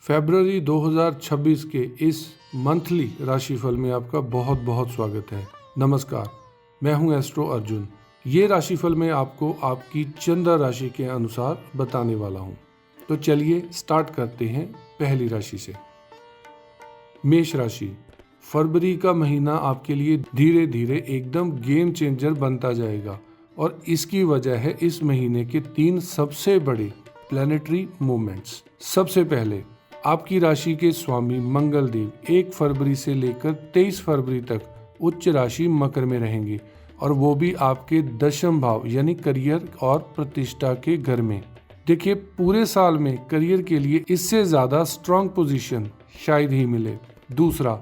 फरवरी 2026 के इस मंथली राशिफल में आपका बहुत बहुत स्वागत है। नमस्कार, मैं हूं एस्ट्रो अर्जुन। ये राशिफल मैं आपको आपकी चंद्र राशि के अनुसार बताने वाला हूं। तो चलिए स्टार्ट करते हैं पहली राशि से। मेष राशि। फरवरी का महीना आपके लिए धीरे धीरे एकदम गेम चेंजर बनता जाएगा और इसकी वजह है इस महीने के 3 सबसे बड़े प्लैनेटरी मूवमेंट्स। सबसे पहले आपकी राशि के स्वामी मंगल देव 1 फरवरी से लेकर 23 फरवरी तक उच्च राशि मकर में रहेंगे और वो भी आपके 10th भाव यानी करियर और प्रतिष्ठा के घर में। देखिए, पूरे साल में करियर के लिए इससे ज्यादा स्ट्रांग पोजीशन शायद ही मिले। दूसरा,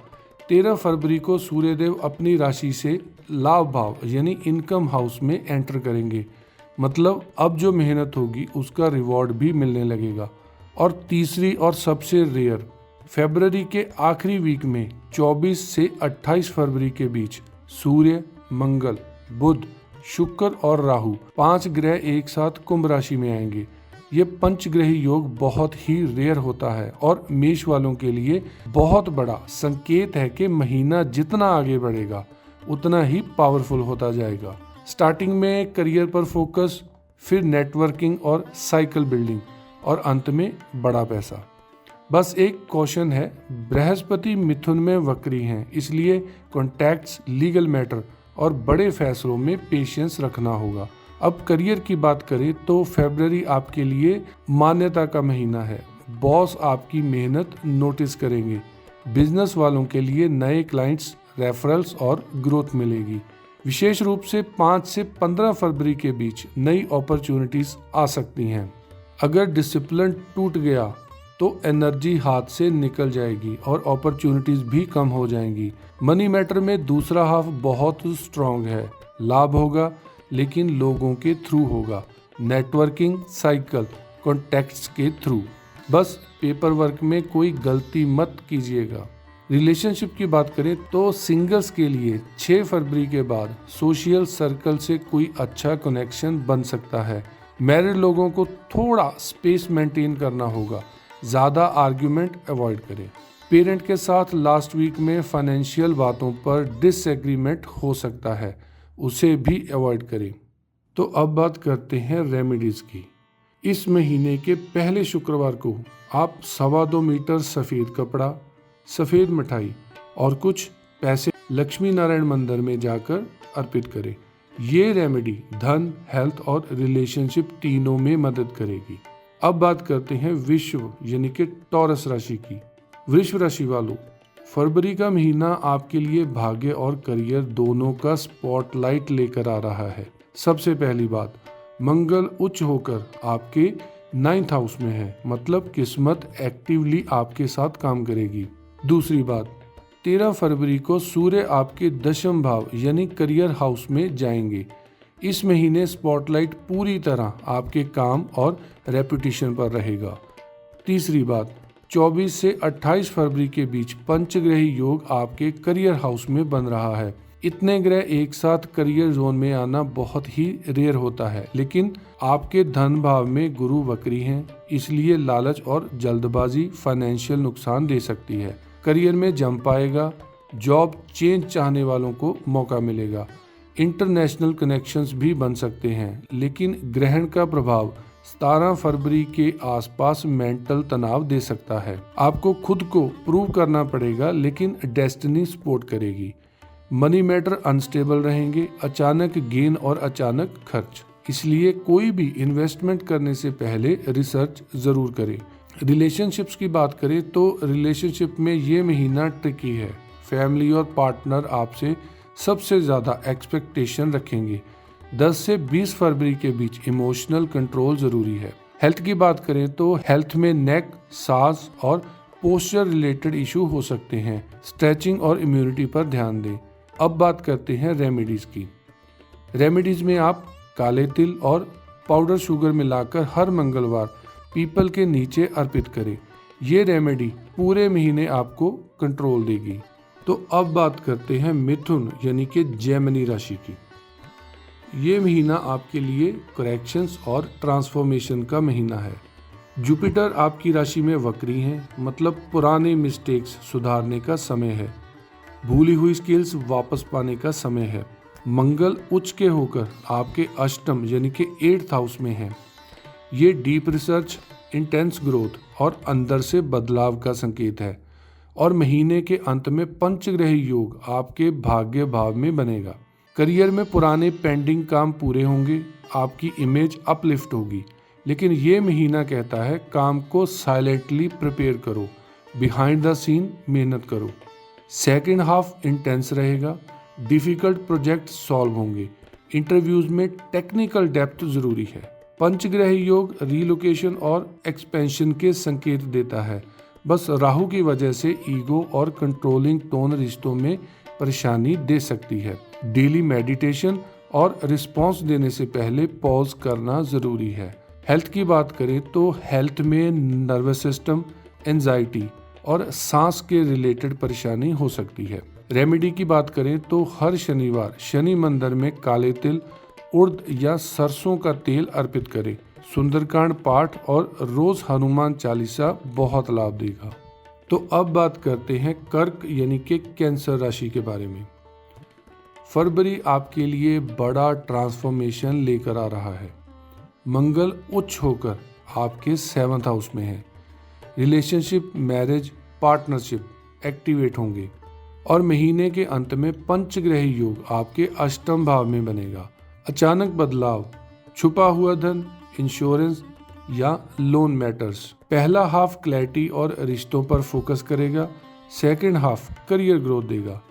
13 फरवरी को सूर्यदेव अपनी राशि से लाभ भाव यानी इनकम हाउस में एंटर करेंगे, मतलब अब जो मेहनत होगी उसका रिवॉर्ड भी मिलने लगेगा। और तीसरी और सबसे रेयर, फरवरी के आखिरी वीक में 24 से 28 फरवरी के बीच सूर्य, मंगल, बुध, शुक्र और राहु 5 ग्रह एक साथ कुंभ राशि में आएंगे। ये पंचग्रही योग बहुत ही रेयर होता है और मेष वालों के लिए बहुत बड़ा संकेत है कि महीना जितना आगे बढ़ेगा उतना ही पावरफुल होता जाएगा। स्टार्टिंग में करियर पर फोकस, फिर नेटवर्किंग और साइकिल बिल्डिंग और अंत में बड़ा पैसा। बस एक क्वेश्चन है, बृहस्पति मिथुन में वक्री हैं, इसलिए कॉन्टैक्ट्स, लीगल मैटर और बड़े फैसलों में पेशेंस रखना होगा। अब करियर की बात करें तो फरवरी आपके लिए मान्यता का महीना है। बॉस आपकी मेहनत नोटिस करेंगे। बिजनेस वालों के लिए नए क्लाइंट्स, रेफरल्स और ग्रोथ मिलेगी। विशेष रूप से 5 से 15 फरवरी के बीच नई अपॉर्चुनिटीज आ सकती हैं। अगर डिसिप्लिन टूट गया तो एनर्जी हाथ से निकल जाएगी और अपॉर्चुनिटीज भी कम हो जाएंगी। मनी मैटर में दूसरा हाफ बहुत स्ट्रांग है। लाभ होगा लेकिन लोगों के थ्रू होगा, नेटवर्किंग, साइकिल, कॉन्टैक्ट्स के थ्रू। बस पेपर वर्क में कोई गलती मत कीजिएगा। रिलेशनशिप की बात करें तो सिंगल्स के लिए 6 फरवरी के बाद सोशल सर्कल से कोई अच्छा कनेक्शन बन सकता है। मैरिड लोगों को थोड़ा स्पेस मेंटेन करना होगा, ज़्यादा आर्ग्यूमेंट अवॉइड करें। पेरेंट के साथ लास्ट वीक में फाइनेंशियल बातों पर डिसएग्रीमेंट हो सकता है, उसे भी अवॉइड करें। तो अब बात करते हैं रेमेडीज़ की। इस महीने के पहले शुक्रवार को आप 2.25 मीटर सफ़ेद कपड़ा, सफ़ेद मिठाई और कुछ पैसे लक्ष्मी नारायण मंदिर में जाकर अर्पित करें। ये रेमेडी धन, हेल्थ और रिलेशनशिप तीनों में मदद करेगी। अब बात करते हैं विश्व यानी कि टॉरस राशि की। वृष राशि वालों, फरवरी का महीना आपके लिए भाग्य और करियर दोनों का स्पॉटलाइट लेकर आ रहा है। सबसे पहली बात, मंगल उच्च होकर आपके 9th हाउस में है, मतलब किस्मत एक्टिवली आपके साथ काम करेगी। दूसरी बात, 13 फरवरी को सूर्य आपके 10th भाव यानी करियर हाउस में जाएंगे। इस महीने स्पॉटलाइट पूरी तरह आपके काम और रेपुटेशन पर रहेगा। तीसरी बात, 24 से 28 फरवरी के बीच पंचग्रही योग आपके करियर हाउस में बन रहा है। इतने ग्रह एक साथ करियर जोन में आना बहुत ही रेयर होता है, लेकिन आपके धन भाव में गुरु वक्री हैं, इसलिए लालच और जल्दबाजी फाइनेंशियल नुकसान दे सकती है। करियर में जंप आएगा, जॉब चेंज चाहने वालों को मौका मिलेगा। इंटरनेशनल कनेक्शंस भी बन सकते हैं, लेकिन ग्रहण का प्रभाव 17 फरवरी के आसपास मेंटल तनाव दे सकता है। आपको खुद को प्रूव करना पड़ेगा, लेकिन डेस्टिनी सपोर्ट करेगी। मनी मैटर अनस्टेबल रहेंगे, अचानक गेन और अचानक खर्च, इसलिए कोई भी इन्वेस्टमेंट करने से पहले रिसर्च जरूर करें। रिलेशनशिप्स की बात करें तो रिलेशनशिप में ये महीना ट्रिकी है। फैमिली और पार्टनर आपसे सबसे ज़्यादा एक्सपेक्टेशन रखेंगे। 10 से 20 फरवरी के बीच इमोशनल कंट्रोल ज़रूरी है। हेल्थ की बात करें तो हेल्थ में नेक, सांस और पोस्चर रिलेटेड इशू हो सकते हैं। स्ट्रेचिंग और इम्यूनिटी पर ध्यान दें। अब बात करते हैं रेमेडीज़ की। रेमेडीज़ में आप काले तिल और पाउडर शुगर मिलाकर हर मंगलवार पीपल के नीचे अर्पित करें। ये रेमेडी पूरे महीने आपको कंट्रोल देगी। तो अब बात करते हैं मिथुन यानी कि जेमिनी राशि की। ये महीना आपके लिए करेक्शंस और ट्रांसफॉर्मेशन का महीना है। जुपिटर आपकी राशि में वक्री हैं, मतलब पुराने मिस्टेक्स सुधारने का समय है। भूली हुई स्किल्स वापस पाने का समय है। मंगल उच्च के होकर आपके अष्टम यानी कि 8th हाउस में है। ये डीप रिसर्च, इंटेंस ग्रोथ और अंदर से बदलाव का संकेत है। और महीने के अंत में पंचग्रह योग आपके भाग्य भाव में बनेगा। करियर में पुराने पेंडिंग काम पूरे होंगे, आपकी इमेज अपलिफ्ट होगी। लेकिन ये महीना कहता है काम को साइलेंटली प्रिपेयर करो, बिहाइंड द सीन मेहनत करो। सेकेंड हाफ इंटेंस रहेगा, डिफिकल्ट प्रोजेक्ट सॉल्व होंगे, इंटरव्यूज में टेक्निकल डेप्थ जरूरी है। पंचग्रह योग रीलोकेशन और एक्सपेंशन के संकेत देता है। बस राहु की वजह से ईगो और कंट्रोलिंग टोन रिश्तों में परेशानी दे सकती है। डेली मेडिटेशन और रिस्पॉन्स देने से पहले पॉज करना जरूरी है। हेल्थ की बात करें तो हेल्थ में नर्वस सिस्टम, एंजाइटी और सांस के रिलेटेड परेशानी हो सकती है। रेमेडी की बात करें तो हर शनिवार शनि मंदिर में काले तिल, उड़द या सरसों का तेल अर्पित करें। सुंदरकांड पाठ और रोज हनुमान चालीसा बहुत लाभ देगा। तो अब बात करते हैं कर्क यानी कि कैंसर राशि के बारे में। फरवरी आपके लिए बड़ा ट्रांसफॉर्मेशन लेकर आ रहा है। मंगल उच्च होकर आपके 7th हाउस में है। रिलेशनशिप, मैरिज, पार्टनरशिप एक्टिवेट होंगे और महीने के अंत में पंचग्रह योग आपके अष्टम भाव में बनेगा। अचानक बदलाव, छुपा हुआ धन, इंश्योरेंस या लोन मैटर्स। पहला हाफ क्लैरिटी और रिश्तों पर फोकस करेगा। सेकंड हाफ करियर ग्रोथ देगा।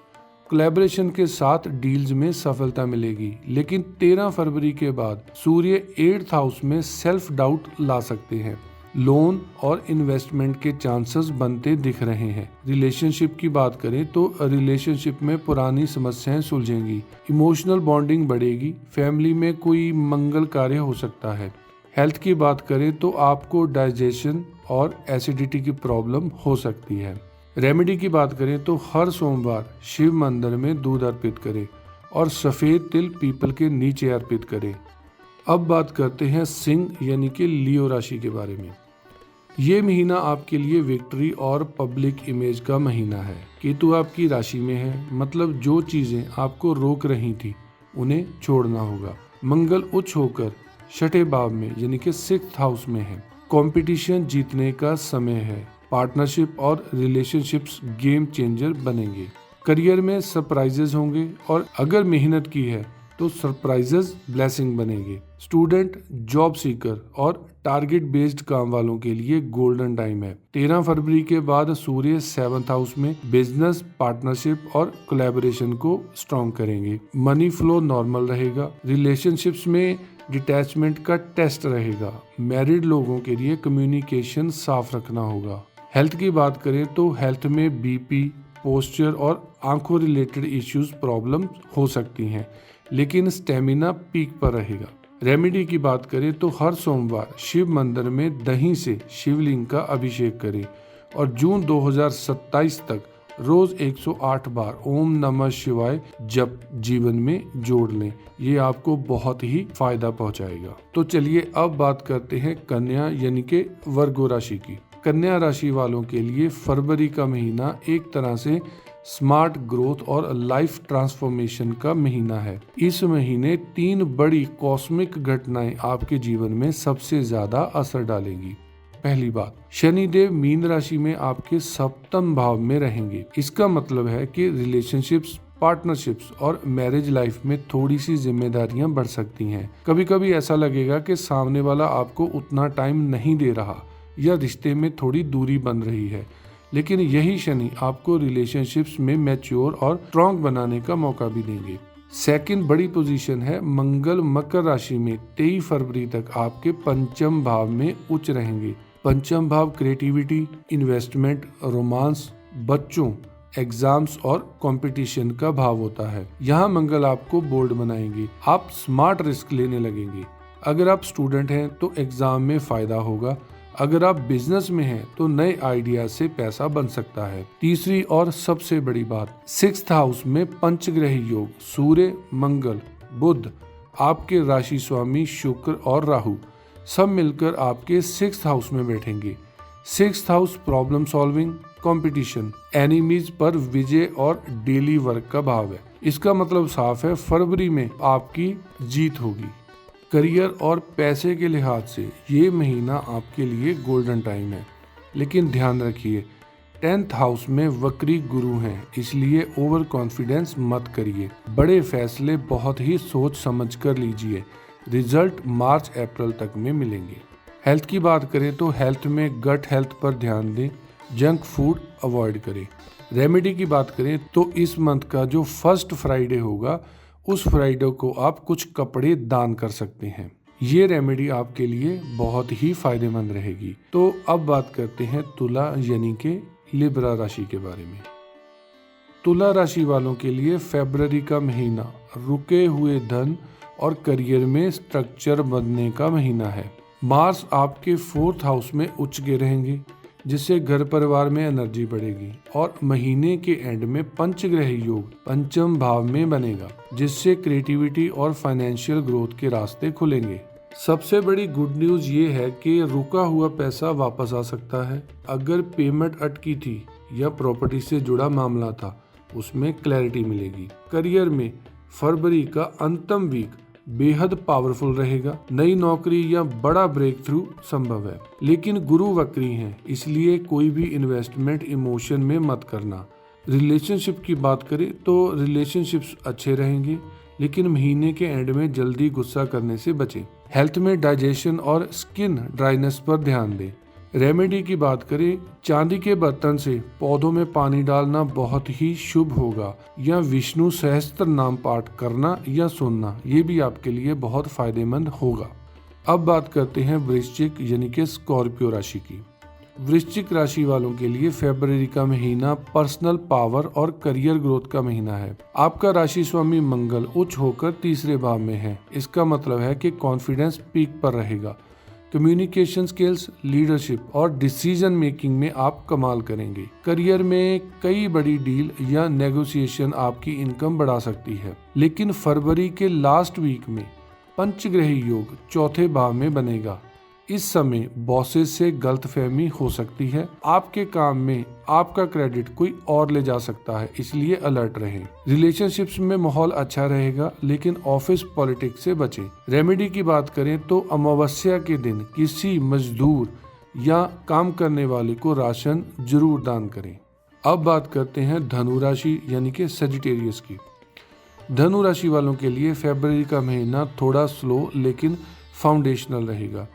कोलैबोरेशन के साथ डील्स में सफलता मिलेगी। लेकिन 13 फरवरी के बाद सूर्य 8th हाउस में सेल्फ डाउट ला सकते हैं। लोन और इन्वेस्टमेंट के चांसेस बनते दिख रहे हैं। रिलेशनशिप की बात करें तो रिलेशनशिप में पुरानी समस्याएं सुलझेंगी, इमोशनल बॉन्डिंग बढ़ेगी, फैमिली में कोई मंगल कार्य हो सकता है। हेल्थ की बात करें तो आपको डाइजेशन और एसिडिटी की प्रॉब्लम हो सकती है। रेमेडी की बात करें तो हर सोमवार शिव मंदिर में दूध अर्पित करें और सफेद तिल पीपल के नीचे अर्पित करें। अब बात करते हैं सिंह यानी कि लियो राशि के बारे में। ये महीना आपके लिए विक्ट्री और पब्लिक इमेज का महीना है। केतु आपकी राशि में है, मतलब जो चीजें आपको रोक रही थी उन्हें छोड़ना होगा। मंगल उच्च होकर 6ठे भाव में यानी कि 6th हाउस में है। कंपटीशन जीतने का समय है। पार्टनरशिप और रिलेशनशिप्स गेम चेंजर बनेंगे। करियर में सरप्राइजेस होंगे और अगर मेहनत की है तो सरप्राइजेस ब्लेसिंग बनेंगे। स्टूडेंट, जॉब सीकर और टारगेट बेस्ड काम वालों के लिए गोल्डन टाइम है। 13 फरवरी के बाद सूर्य 7th हाउस में बिजनेस, पार्टनरशिप और कोलैबोरेशन को स्ट्रॉन्ग करेंगे। मनी फ्लो नॉर्मल रहेगा। रिलेशनशिप्स में डिटैचमेंट का टेस्ट रहेगा। मैरिड लोगों के लिए कम्युनिकेशन साफ रखना होगा। हेल्थ की बात करें तो हेल्थ में बीपी, पोस्चर और आंखों रिलेटेड इश्यूज प्रॉब्लम हो सकती हैं, लेकिन स्टेमिना पीक पर रहेगा। रेमेडी की बात करें तो हर सोमवार शिव मंदिर में दही से शिवलिंग का अभिषेक करें और जून 2027 तक रोज 108 बार ओम नमः शिवाय जप जीवन में जोड़ लें। ये आपको बहुत ही फायदा पहुंचाएगा। तो चलिए अब बात करते हैं कन्या यानी कि वर्गो राशि की। कन्या राशि वालों के लिए फरवरी का महीना एक तरह से स्मार्ट ग्रोथ और लाइफ ट्रांसफॉर्मेशन का महीना है। इस महीने 3 बड़ी कॉस्मिक घटनाएं आपके जीवन में सबसे ज्यादा असर डालेंगी। पहली बात, शनिदेव मीन राशि में आपके 7th भाव में रहेंगे। इसका मतलब है कि रिलेशनशिप्स, पार्टनरशिप्स और मैरिज लाइफ में थोड़ी सी जिम्मेदारियां बढ़ सकती हैं। कभी कभी ऐसा लगेगा कि सामने वाला आपको उतना टाइम नहीं दे रहा या रिश्ते में थोड़ी दूरी बन रही है, लेकिन यही शनि आपको रिलेशनशिप्स में मैच्योर और स्ट्रॉन्ग बनाने का मौका भी देंगे। सेकंड बड़ी पोजीशन है, मंगल मकर राशि में 23 फरवरी तक आपके 5th भाव में उच्च रहेंगे। 5th भाव क्रिएटिविटी, इन्वेस्टमेंट, रोमांस, बच्चों, एग्जाम्स और कंपटीशन का भाव होता है। यहाँ मंगल आपको बोल्ड बनाएंगे। आप स्मार्ट रिस्क लेने लगेंगे। अगर आप स्टूडेंट हैं तो एग्जाम में फायदा होगा। अगर आप बिजनेस में हैं तो नए आइडिया से पैसा बन सकता है। तीसरी और सबसे बड़ी बात, 6th हाउस में पंचग्रह योग सूर्य, मंगल, बुध, आपके राशि स्वामी शुक्र और राहु सब मिलकर आपके 6th हाउस में बैठेंगे। 6th house problem solving, competition, enemies पर विजय और डेली वर्क का भाव है। इसका मतलब साफ है, फरवरी में आपकी जीत होगी। करियर और पैसे के लिहाज से ये महीना आपके लिए गोल्डन टाइम है, लेकिन ध्यान रखिए 10th हाउस में वक्री गुरु हैं, इसलिए ओवर कॉन्फिडेंस मत करिए। बड़े फैसले बहुत ही सोच समझ कर लीजिए। रिजल्ट मार्च अप्रैल तक में मिलेंगे। हेल्थ की बात करें तो हेल्थ में गट हेल्थ पर ध्यान दें, जंक फूड अवॉइड करें। रेमेडी की बात करें तो इस मंथ का जो फर्स्ट फ्राइडे होगा उस फ्राइडे को आप कुछ कपड़े दान कर सकते हैं। ये रेमेडी आपके लिए बहुत ही फायदेमंद रहेगी। तो अब बात करते हैं तुला यानी के लिब्रा राशि के बारे में। तुला राशि वालों के लिए फरवरी का महीना रुके हुए धन और करियर में स्ट्रक्चर बनने का महीना है। मार्स आपके 4th हाउस में उच्च के रहेंगे, जिससे घर परिवार में एनर्जी बढ़ेगी और महीने के एंड में पंचग्रह योग पंचम भाव में बनेगा, जिससे क्रिएटिविटी और फाइनेंशियल ग्रोथ के रास्ते खुलेंगे। सबसे बड़ी गुड न्यूज ये है कि रुका हुआ पैसा वापस आ सकता है। अगर पेमेंट अटकी थी या प्रॉपर्टी से जुड़ा मामला था, उसमें क्लैरिटी मिलेगी। करियर में फरवरी का अंतिम वीक बेहद पावरफुल रहेगा। नई नौकरी या बड़ा ब्रेक थ्रू संभव है, लेकिन गुरु वक्री हैं, इसलिए कोई भी इन्वेस्टमेंट इमोशन में मत करना। रिलेशनशिप की बात करें तो रिलेशनशिप्स अच्छे रहेंगे, लेकिन महीने के एंड में जल्दी गुस्सा करने से बचें। हेल्थ में डाइजेशन और स्किन ड्राइनेस पर ध्यान दें। रेमेडी की बात करें, चांदी के बर्तन से पौधों में पानी डालना बहुत ही शुभ होगा, या विष्णु सहस्त्र नाम पाठ करना या सुनना, ये भी आपके लिए बहुत फायदेमंद होगा। अब बात करते हैं वृश्चिक यानी कि स्कॉर्पियो राशि की। वृश्चिक राशि वालों के लिए फरवरी का महीना पर्सनल पावर और करियर ग्रोथ का महीना है। आपका राशि स्वामी मंगल उच्च होकर 3रे भाव में है। इसका मतलब है कि कॉन्फिडेंस पीक पर रहेगा। कम्युनिकेशन स्किल्स, लीडरशिप और डिसीजन मेकिंग में आप कमाल करेंगे। करियर में कई बड़ी डील या नेगोशिएशन आपकी इनकम बढ़ा सकती है, लेकिन फरवरी के लास्ट वीक में पंचग्रह योग 4थे भाव में बनेगा। इस समय बॉसेस से गलतफहमी हो सकती है। आपके काम में आपका क्रेडिट कोई और ले जा सकता है, इसलिए अलर्ट रहें। रिलेशनशिप्स में माहौल अच्छा रहेगा, लेकिन ऑफिस पॉलिटिक्स से बचें। रेमेडी की बात करें तो अमावस्या के दिन किसी मजदूर या काम करने वाले को राशन जरूर दान करें। अब बात करते हैं धनु राशि यानी कि सजिटेरियस की। धनु राशि वालों के लिए फरवरी का महीना थोड़ा स्लो लेकिन फाउंडेशनल रहेगा।